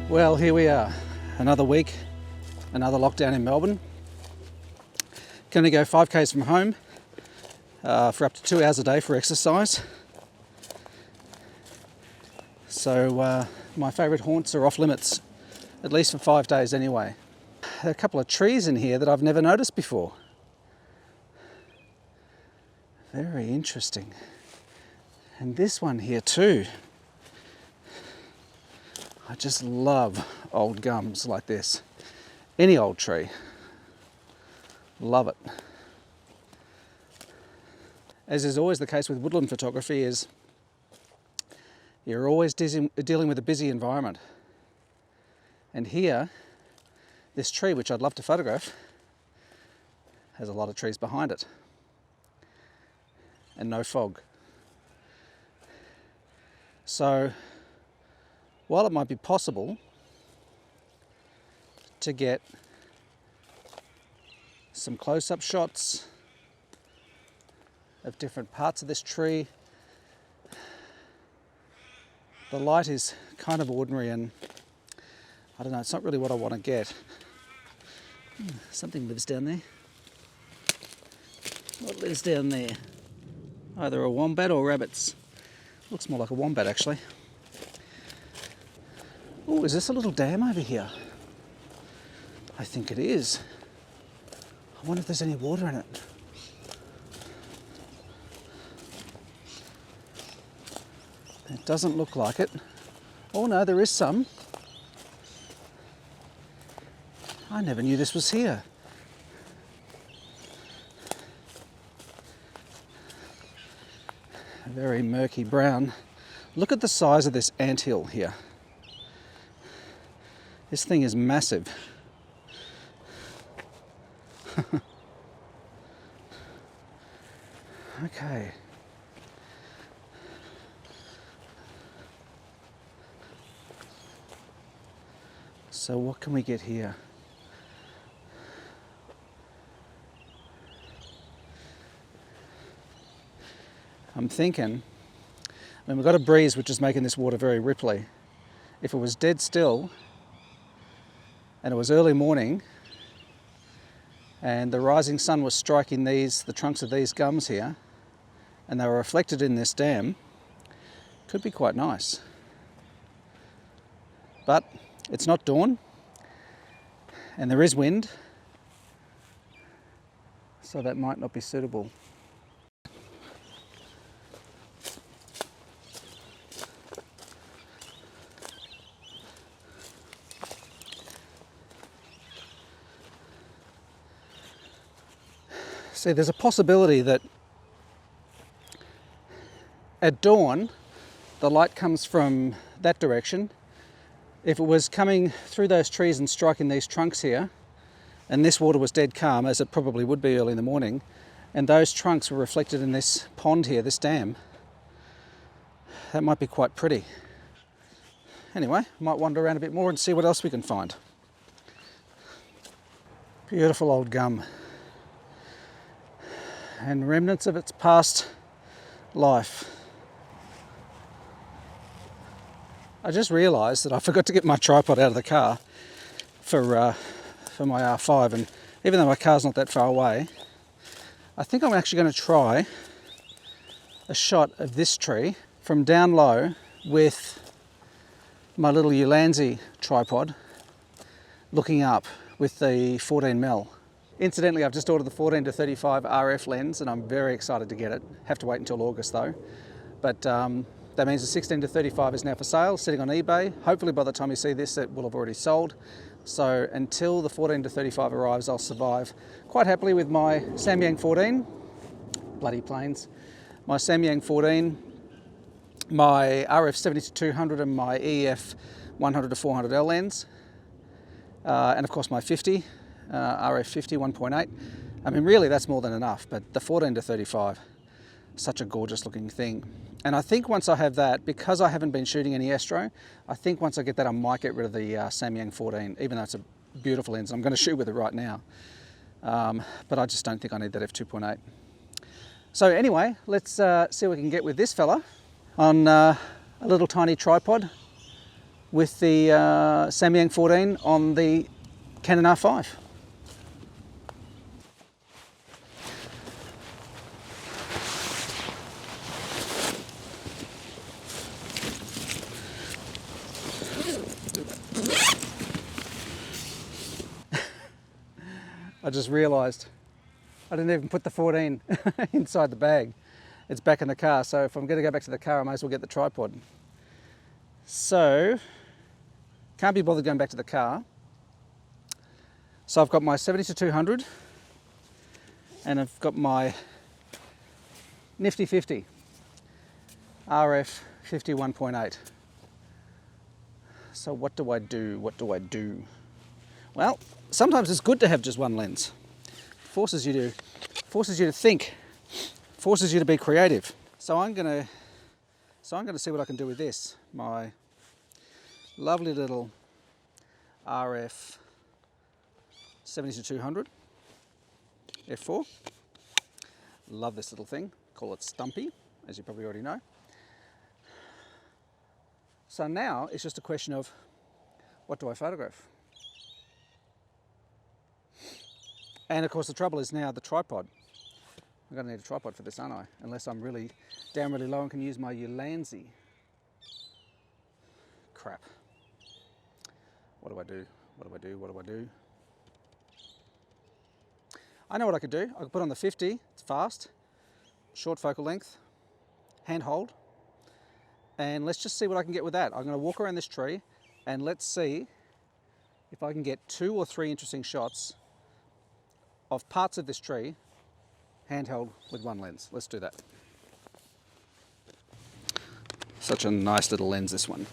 Well, here we are, another week, another lockdown in Melbourne. Going to go 5Ks from home for up to 2 hours a day for exercise. So my favourite haunts are off limits, at least for 5 days anyway. There are a couple of trees in here that I've never noticed before. Very interesting. And this one here too. I just love old gums like this. Any old tree. Love it. As is always the case with woodland photography, is you're always dealing with a busy environment. And here, this tree, which I'd love to photograph, has a lot of trees behind it. And no fog. So, while it might be possible to get some close-up shots of different parts of this tree, the light is kind of ordinary and I don't know, it's not really what I want to get. Something lives down there. What lives down there? Either a wombat or rabbits. Looks more like a wombat actually. Oh, is this a little dam over here? I think it is. I wonder if there's any water in it. It doesn't look like it. Oh no, there is some. I never knew this was here. Very murky brown. Look at the size of this anthill here. This thing is massive. Okay. So what can we get here? I'm thinking, we've got a breeze which is making this water very ripply. If it was dead still, and it was early morning, and the rising sun was striking the trunks of these gums here, and they were reflected in this dam, could be quite nice. But it's not dawn, and there is wind, so that might not be suitable. See, there's a possibility that at dawn, the light comes from that direction. If it was coming through those trees and striking these trunks here, and this water was dead calm, as it probably would be early in the morning, and those trunks were reflected in this pond here, this dam, that might be quite pretty. Anyway, might wander around a bit more and see what else we can find. Beautiful old gum. And remnants of its past life. I just realised that I forgot to get my tripod out of the car for my R5, and even though my car's not that far away, I think I'm actually going to try a shot of this tree from down low with my little Ulanzi tripod looking up with the 14mm. Incidentally, I've just ordered the 14 to 35 RF lens and I'm very excited to get it. Have to wait until August though. But that means the 16 to 35 is now for sale, sitting on eBay. Hopefully by the time you see this, it will have already sold. So until the 14 to 35 arrives, I'll survive quite happily with my Samyang 14, bloody planes, my Samyang 14, my RF 70 to 200 and my EF 100 to 400L lens, and of course my 50. RF 50 1.8. I mean, really that's more than enough, but the 14 to 35, such a gorgeous looking thing. And I think once I have that, because I haven't been shooting any Astro, I think once I get that I might get rid of the Samyang 14, even though it's a beautiful lens. I'm going to shoot with it right now, but I just don't think I need that f2.8. So anyway, let's see what we can get with this fella on a little tiny tripod with the Samyang 14 on the Canon R5. I just realised I didn't even put the 14 inside the bag. It's back in the car, so if I'm going to go back to the car, I might as well get the tripod. So, can't be bothered going back to the car. So I've got my 70-200 and I've got my nifty 50 RF 51.8. So what do I do? What do I do? Well, sometimes it's good to have just one lens. Forces you to think, forces you to be creative. So I'm gonna see what I can do with this. My lovely little RF 70-200 f4. Love this little thing. Call it Stumpy, as you probably already know. So now it's just a question of what do I photograph? And of course the trouble is now the tripod. I'm going to need a tripod for this, aren't I? Unless I'm really down really low and can use my Ulanzi. Crap. What do I do? What do I do? What do I do? I know what I could do. I could put on the 50, it's fast, short focal length, hand hold, and let's just see what I can get with that. I'm going to walk around this tree and let's see if I can get 2 or 3 interesting shots of parts of this tree handheld with one lens. Let's do that. Such a nice little lens, this one.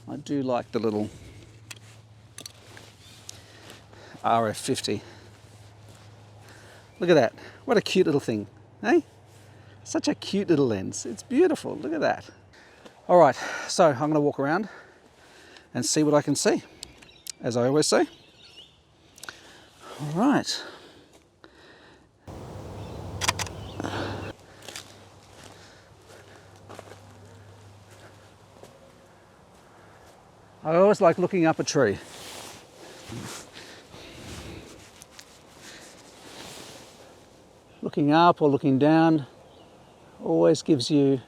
I do like the little RF 50. Look at that. What a cute little thing, eh? Such a cute little lens. It's beautiful. Look at that. All right, so I'm going to walk around and see what I can see, as I always say. All right. I always like looking up a tree. Looking up or looking down always gives you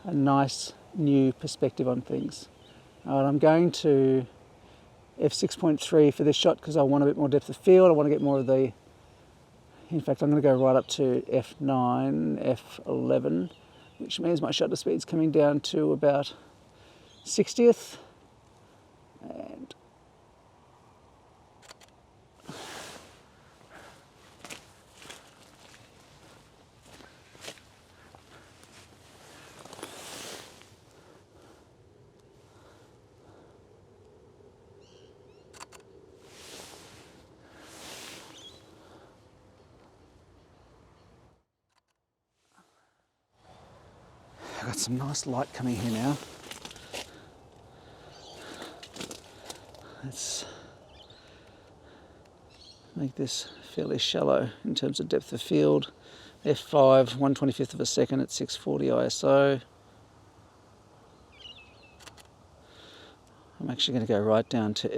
a nice new perspective on things. All right, I'm going to f6.3 for this shot because I want a bit more depth of field. I want to get more of the, in fact I'm going to go right up to f9, f11, which means my shutter speed's coming down to about 60th. And I've got some nice light coming here now. Let's make this fairly shallow in terms of depth of field. f5, 1/25 of a second at 640 ISO. I'm actually going to go right down to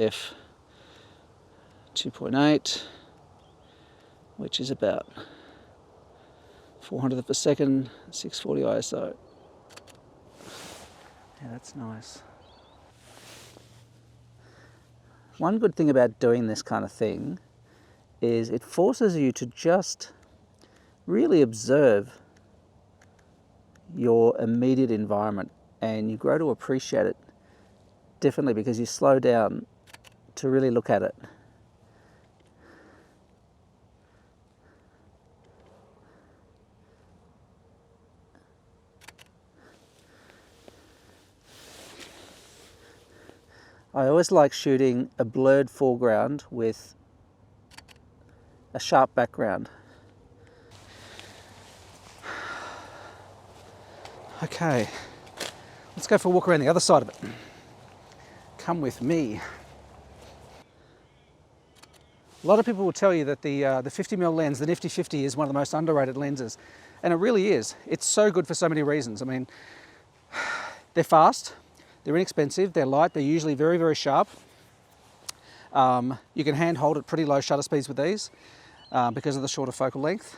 f2.8, which is about 400th of a second, 640 ISO. Yeah, that's nice. One good thing about doing this kind of thing is it forces you to just really observe your immediate environment, and you grow to appreciate it differently because you slow down to really look at it. I always like shooting a blurred foreground with a sharp background. Okay, let's go for a walk around the other side of it. Come with me. A lot of people will tell you that the 50mm lens, the Nifty 50, is one of the most underrated lenses, and it really is. It's so good for so many reasons. I mean, they're fast, They're inexpensive, they're light, they're usually very, very sharp. You can hand hold at pretty low shutter speeds with these because of the shorter focal length.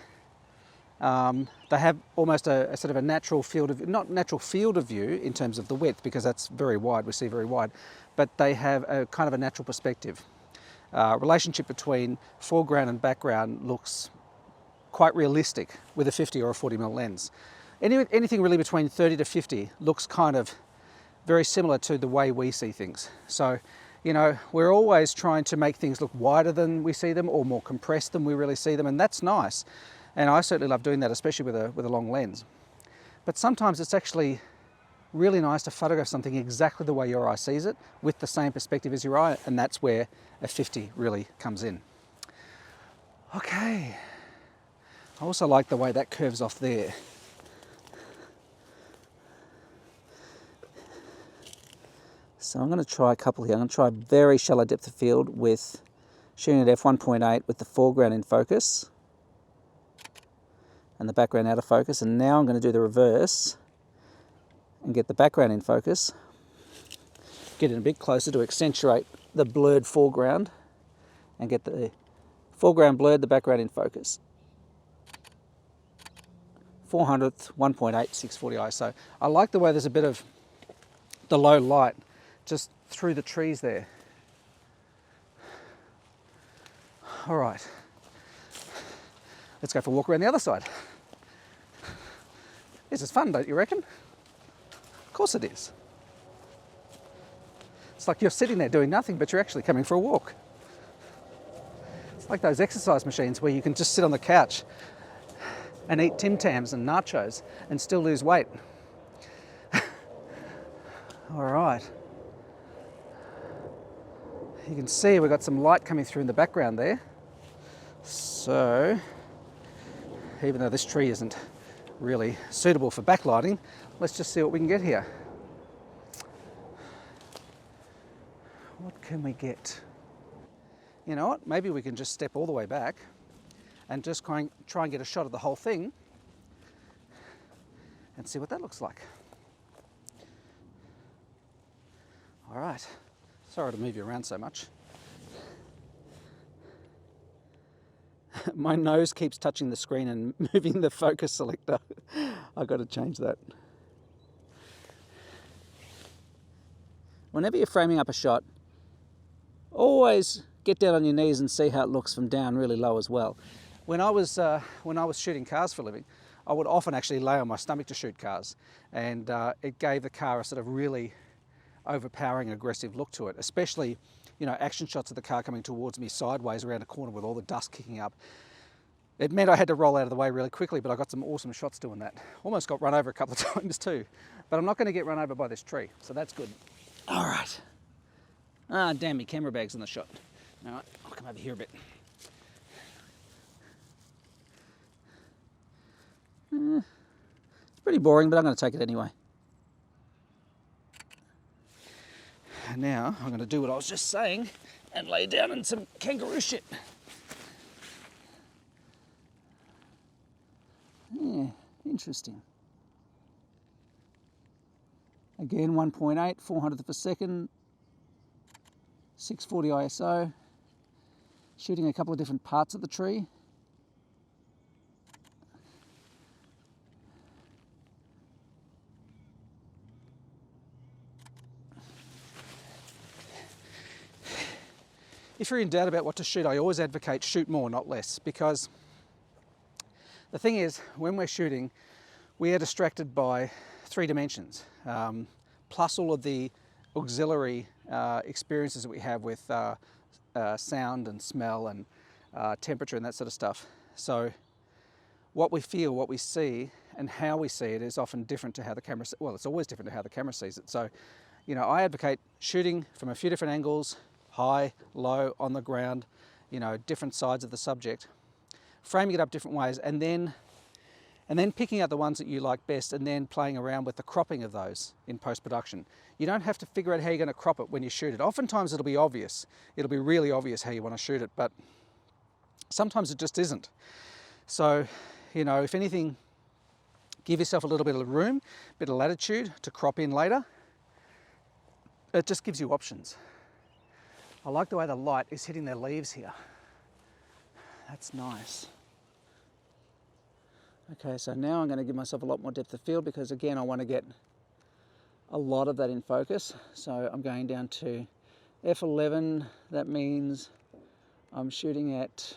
They have almost a sort of a natural field of, not natural field of view in terms of the width, because that's very wide, we see very wide, but they have a kind of a natural perspective. Relationship between foreground and background looks quite realistic with a 50 or a 40mm lens. Anything really between 30 to 50 looks kind of very similar to the way we see things. So, you know, we're always trying to make things look wider than we see them or more compressed than we really see them, and that's nice. And I certainly love doing that, especially with a long lens. But sometimes it's actually really nice to photograph something exactly the way your eye sees it, with the same perspective as your eye, and that's where a 50 really comes in. Okay. I also like the way that curves off there. So I'm going to try a couple here. I'm going to try a very shallow depth of field with shooting at f1.8 with the foreground in focus and the background out of focus. And now I'm going to do the reverse and get the background in focus. Get it a bit closer to accentuate the blurred foreground and get the foreground blurred, the background in focus. 400th, 1.8, 640 ISO. I like the way there's a bit of the low light just through the trees there. All right, let's go for a walk around the other side. This is fun, don't you reckon? Of course it is. It's like you're sitting there doing nothing, but you're actually coming for a walk. It's like those exercise machines where you can just sit on the couch and eat Tim Tams and nachos and still lose weight. All right. You can see we've got some light coming through in the background there. So, even though this tree isn't really suitable for backlighting, let's just see what we can get here. What can we get? You know what? Maybe we can just step all the way back and just try and get a shot of the whole thing and see what that looks like. All right. Sorry to move you around so much. My nose keeps touching the screen and moving the focus selector. I've got to change that. Whenever you're framing up a shot, always get down on your knees and see how it looks from down really low as well. When I was shooting cars for a living, I would often actually lay on my stomach to shoot cars, and it gave the car a sort of really overpowering, aggressive look to it, especially, you know, action shots of the car coming towards me sideways around a corner with all the dust kicking up. It meant I had to roll out of the way really quickly, but I got some awesome shots doing that. Almost got run over a couple of times too, but I'm not going to get run over by this tree, so that's good. All right. Ah, damn me, camera bag's in the shot. All right, I'll come over here a bit. It's pretty boring, but I'm going to take it anyway. And now I'm going to do what I was just saying and lay down in some kangaroo shit. Yeah, interesting. Again, 1.8, 400th of a second, 640 ISO, shooting a couple of different parts of the tree. If you're in doubt about what to shoot, I always advocate shoot more, not less, because the thing is, when we're shooting, we are distracted by 3 dimensions, plus all of the auxiliary experiences that we have with sound and smell and temperature and that sort of stuff. So what we feel, what we see, and how we see it is often different to how the camera, well, it's always different to how the camera sees it. So, you know, I advocate shooting from a few different angles, high, low, on the ground, you know, different sides of the subject, framing it up different ways, and then picking out the ones that you like best and then playing around with the cropping of those in post-production. You don't have to figure out how you're going to crop it when you shoot it. Oftentimes it'll be obvious. It'll be really obvious how you want to shoot it, but sometimes it just isn't. So, you know, if anything, give yourself a little bit of room, a bit of latitude to crop in later, it just gives you options. I like the way the light is hitting their leaves here. That's nice. Okay, so now I'm going to give myself a lot more depth of field because again I want to get a lot of that in focus. So I'm going down to f11. That means I'm shooting at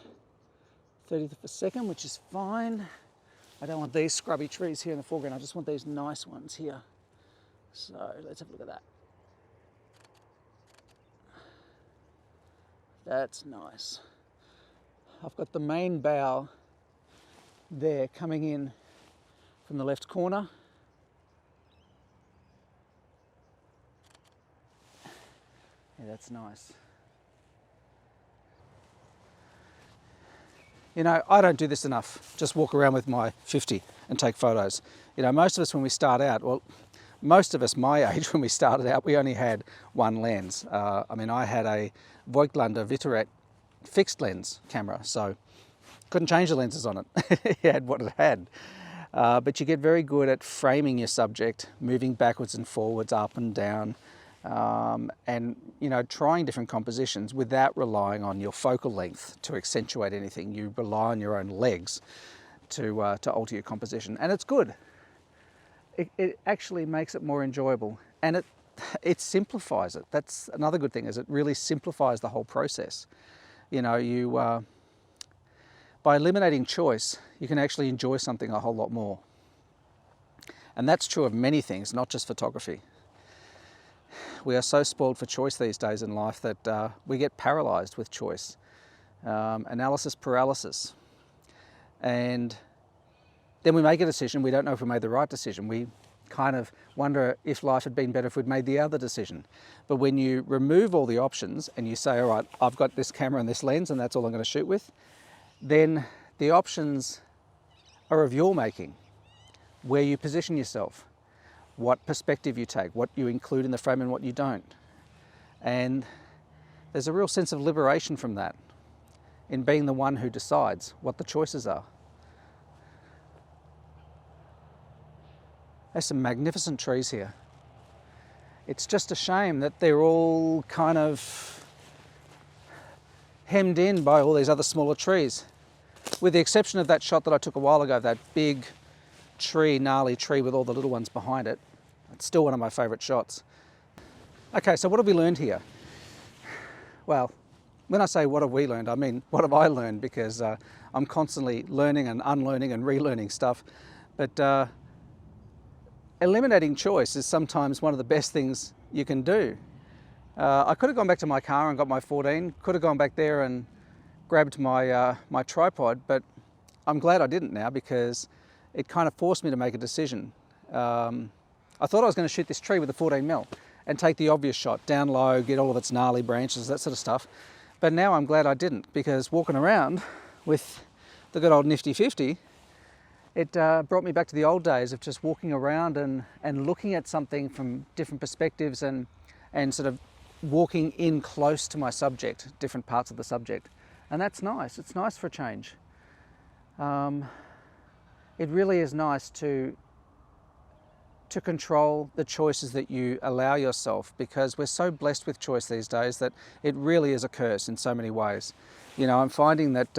30th of a second, which is fine. I don't want these scrubby trees here in the foreground. I just want these nice ones here. So let's have a look at that. That's nice. I've got the main bough there coming in from the left corner. Yeah, that's nice. You know, I don't do this enough. Just walk around with my 50 and take photos. You know, most of us when we start out, well, most of us my age when we started out, we only had one lens. I mean, I had a Voigtlander Vitoret fixed lens camera, so couldn't change the lenses on it. It had what it had. But you get very good at framing your subject, moving backwards and forwards, up and down, and you know, trying different compositions without relying on your focal length to accentuate anything. You rely on your own legs to alter your composition, and it's good. It actually makes it more enjoyable, and it simplifies it. That's another good thing, is it really simplifies the whole process. You know, by eliminating choice, you can actually enjoy something a whole lot more. And that's true of many things, not just photography. We are so spoiled for choice these days in life that we get paralyzed with choice. Analysis paralysis. And then we make a decision, we don't know if we made the right decision. We kind of wonder if life had been better if we'd made the other decision. But when you remove all the options and you say, all right, I've got this camera and this lens and that's all I'm going to shoot with, then the options are of your making. Where you position yourself, what perspective you take, what you include in the frame and what you don't. And there's a real sense of liberation from that, in being the one who decides what the choices are. There's some magnificent trees here. It's just a shame that they're all kind of hemmed in by all these other smaller trees. With the exception of that shot that I took a while ago, that big tree, gnarly tree with all the little ones behind it. It's still one of my favourite shots. Okay, so what have we learned here? Well, when I say what have we learned, I mean what have I learned, because I'm constantly learning and unlearning and relearning stuff. But eliminating choice is sometimes one of the best things you can do. I could have gone back to my car and got my 14, could have gone back there and grabbed my, my tripod, but I'm glad I didn't now, because it kind of forced me to make a decision. I thought I was going to shoot this tree with a 14mm and take the obvious shot, down low, get all of its gnarly branches, that sort of stuff. But now I'm glad I didn't, because walking around with the good old nifty 50, it brought me back to the old days of just walking around and looking at something from different perspectives and sort of walking in close to my subject, different parts of the subject. And that's nice. It's nice for a change. It really is nice to control the choices that you allow yourself, because we're so blessed with choice these days that it really is a curse in so many ways. You know, I'm finding that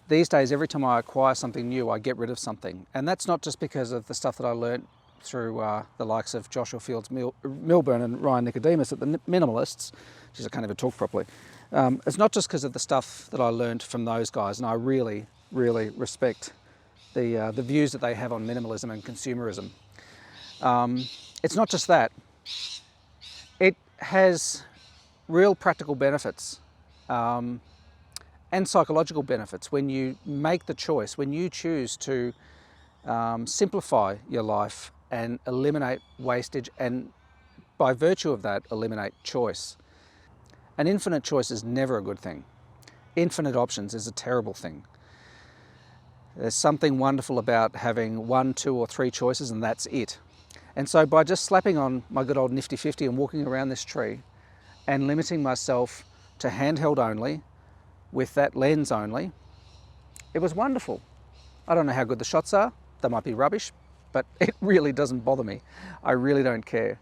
these days, every time I acquire something new, I get rid of something. And that's not just because of the stuff that I learned through the likes of Joshua Fields Milburn and Ryan Nicodemus at the Minimalists. Geez, I can't even talk properly. It's not just because of the stuff that I learned from those guys, and I really, really respect the views that they have on minimalism and consumerism. It's not just that. It has real practical benefits and psychological benefits when you make the choice, when you choose to simplify your life and eliminate wastage, and by virtue of that, eliminate choice. An infinite choice is never a good thing. Infinite options is a terrible thing. There's something wonderful about having 1, 2 or 3 choices, and that's it. And so by just slapping on my good old nifty 50 and walking around this tree and limiting myself to handheld only, with that lens only, it was wonderful. I don't know how good the shots are. They might be rubbish, but it really doesn't bother me. I really don't care.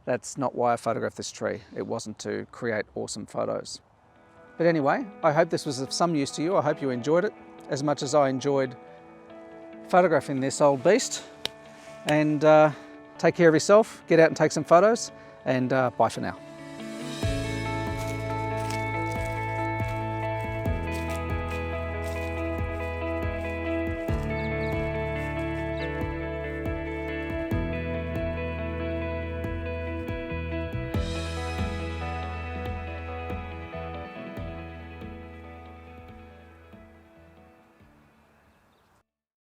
that's not why I photographed this tree. It wasn't to create awesome photos. But anyway, I hope this was of some use to you. I hope you enjoyed it as much as I enjoyed photographing this old beast. And take care of yourself, get out and take some photos, and bye for now.